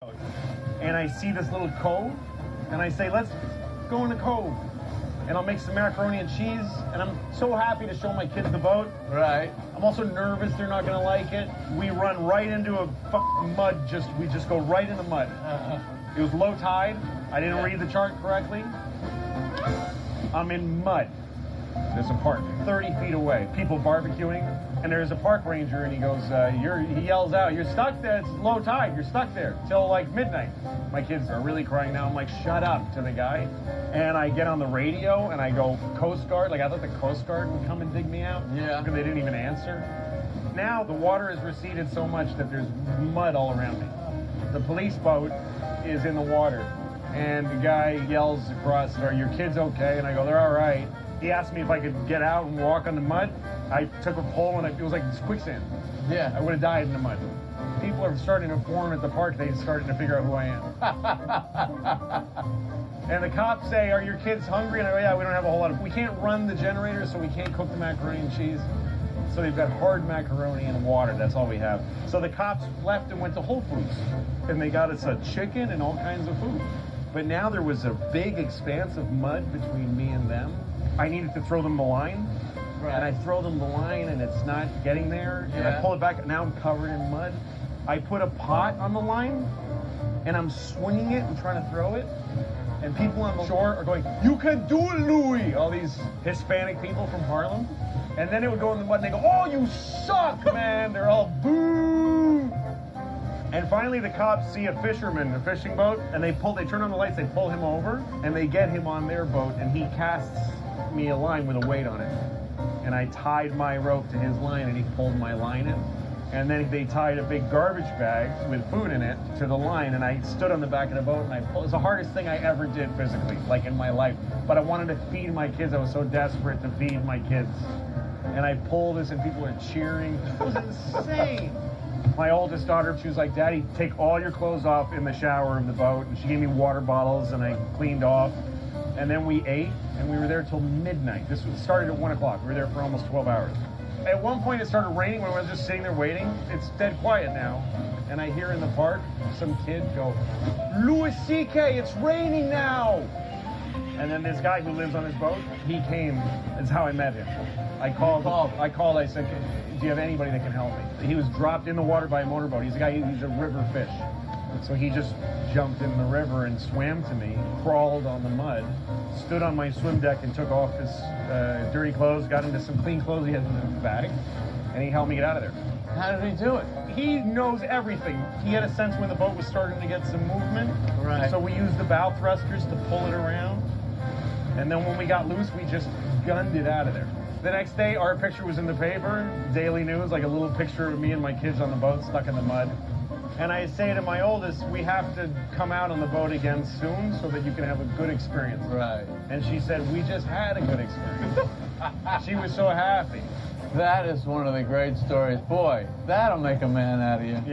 and I see this little cove, and I say, let's go in the cove. And I'll make some macaroni and cheese, and I'm so happy to show my kids the boat. Right. I'm also nervous they're not gonna like it. We run right into a fucking mud, we just go right in the mud. It was low tide. I didn't read the chart correctly. I'm in mud. There's a park 30 feet away, people barbecuing, and there's a park ranger, and he goes, he yells out, you're stuck there, it's low tide, you're stuck there, till like midnight. My kids are really crying now. I'm like, shut up to the guy. And I get on the radio, and I go, Coast Guard, like I thought the Coast Guard would come and dig me out. Yeah. Because they didn't even answer. Now the water has receded so much that there's mud all around me. The police boat is in the water, and the guy yells across, are your kids okay? And I go, they're all right. He asked me if I could get out and walk on the mud. I took a pole, and it was like quicksand. Yeah. I would have died in the mud. People are starting to form at the park. They're starting to figure out who I am. And the cops say, are your kids hungry? And I go, yeah, we don't have a whole lot of, we can't run the generator, so we can't cook the macaroni and cheese. So they've got hard macaroni and water. That's all we have. So the cops left and went to Whole Foods, and they got us a chicken and all kinds of food. But now there was a big expanse of mud between me and them. I needed to throw them the line, and I throw them the line, and it's not getting there. And I pull it back, and now I'm covered in mud. I put a pot on the line, and I'm swinging it and trying to throw it. And people on the shore are going, you can do it, Louie! All these Hispanic people from Harlem. And then it would go in the mud, and they go, oh, you suck, man! They're all, boo! And finally the cops see a fisherman, a fishing boat, and they turn on the lights, they pull him over, and they get him on their boat, and he casts me a line with a weight on it. And I tied my rope to his line, and he pulled my line in. And then they tied a big garbage bag with food in it to the line, and I stood on the back of the boat, and I pulled. It was the hardest thing I ever did physically, like in my life. But I wanted to feed my kids. I was so desperate to feed my kids. And I pulled this, and people were cheering. It was insane. My oldest daughter, she was like, Daddy, take all your clothes off in the shower of the boat. And she gave me water bottles, and I cleaned off. And then we ate, and we were there till midnight. This started at 1 o'clock. We were there for almost 12 hours. At one point, it started raining when I was just sitting there waiting. It's dead quiet now. And I hear in the park some kid go, Louis C.K., it's raining now. And then this guy who lives on his boat, he came. That's how I met him. I called, I said, do you have anybody that can help me? He was dropped in the water by a motorboat. He's a guy, he's a river fish. So he just jumped in the river and swam to me, crawled on the mud, stood on my swim deck and took off his dirty clothes, got into some clean clothes he had in the bag, and he helped me get out of there. How did he do it? He knows everything. He had a sense when the boat was starting to get some movement. Right. So we used the bow thrusters to pull it around. And then when we got loose, we just gunned it out of there. The next day, our picture was in the paper, Daily News, like a little picture of me and my kids on the boat stuck in the mud. And I say to my oldest, we have to come out on the boat again soon so that you can have a good experience. Right. And she said, we just had a good experience. She was so happy. That is one of the great stories. Boy, that'll make a man out of you. Yeah.